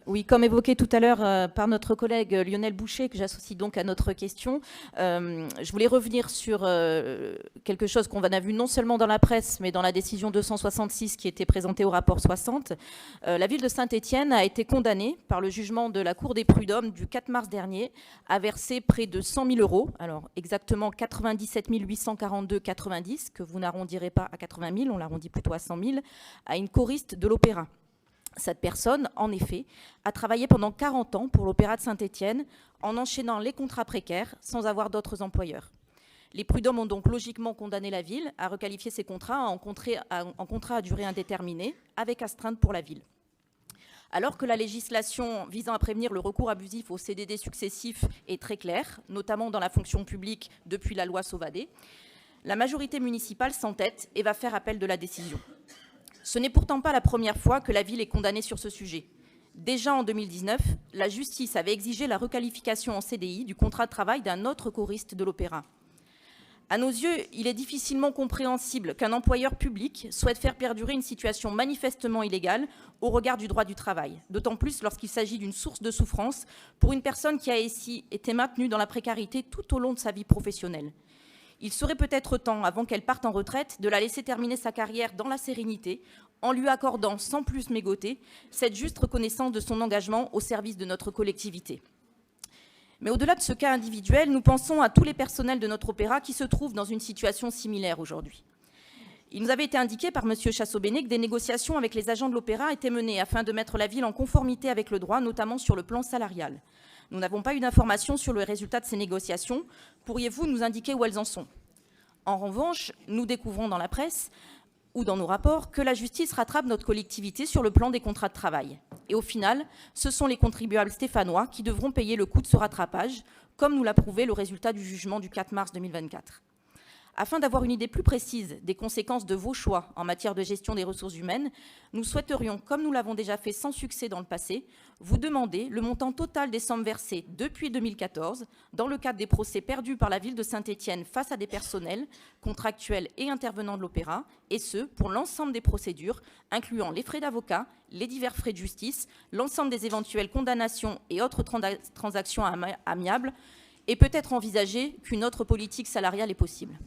Oui, comme évoqué tout à l'heure par notre collègue Lionel Boucher, que j'associe donc à notre question, je voulais revenir sur quelque chose qu'on a vu non seulement dans la presse, mais dans la décision 266 qui était présentée au rapport 60. La ville de Saint-Étienne a été condamnée par le jugement de la Cour des prud'hommes du 4 mars dernier à verser près de 100 000 euros, alors exactement 97 842,90, que vous n'arrondirez pas à 80 000, on l'arrondit plutôt à 100 000, à une choriste de l'opéra. Cette personne, en effet, a travaillé pendant 40 ans pour l'Opéra de Saint-Étienne en enchaînant les contrats précaires sans avoir d'autres employeurs. Les prud'hommes ont donc logiquement condamné la ville à requalifier ces contrats en contrats à durée indéterminée avec astreinte pour la ville. Alors que la législation visant à prévenir le recours abusif aux CDD successifs est très claire, notamment dans la fonction publique depuis la loi Sauvadet, la majorité municipale s'entête et va faire appel de la décision. Ce n'est pourtant pas la première fois que la ville est condamnée sur ce sujet. Déjà en 2019, la justice avait exigé la requalification en CDI du contrat de travail d'un autre choriste de l'opéra. À nos yeux, il est difficilement compréhensible qu'un employeur public souhaite faire perdurer une situation manifestement illégale au regard du droit du travail, d'autant plus lorsqu'il s'agit d'une source de souffrance pour une personne qui a ici été maintenue dans la précarité tout au long de sa vie professionnelle. Il serait peut-être temps, avant qu'elle parte en retraite, de la laisser terminer sa carrière dans la sérénité, en lui accordant, sans plus mégoter, cette juste reconnaissance de son engagement au service de notre collectivité. Mais au-delà de ce cas individuel, nous pensons à tous les personnels de notre opéra qui se trouvent dans une situation similaire aujourd'hui. Il nous avait été indiqué par M. Chassot-Bénet que des négociations avec les agents de l'opéra étaient menées afin de mettre la ville en conformité avec le droit, notamment sur le plan salarial. Nous n'avons pas eu d'informations sur le résultat de ces négociations. Pourriez-vous nous indiquer où elles en sont? En revanche, nous découvrons dans la presse ou dans nos rapports que la justice rattrape notre collectivité sur le plan des contrats de travail. Et au final, ce sont les contribuables stéphanois qui devront payer le coût de ce rattrapage, comme nous l'a prouvé le résultat du jugement du 4 mars 2024. Afin d'avoir une idée plus précise des conséquences de vos choix en matière de gestion des ressources humaines, nous souhaiterions, comme nous l'avons déjà fait sans succès dans le passé, vous demander le montant total des sommes versées depuis 2014 dans le cadre des procès perdus par la ville de Saint-Étienne face à des personnels, contractuels et intervenants de l'opéra, et ce, pour l'ensemble des procédures, incluant les frais d'avocat, les divers frais de justice, l'ensemble des éventuelles condamnations et autres transactions amiables, et peut-être envisager qu'une autre politique salariale est possible.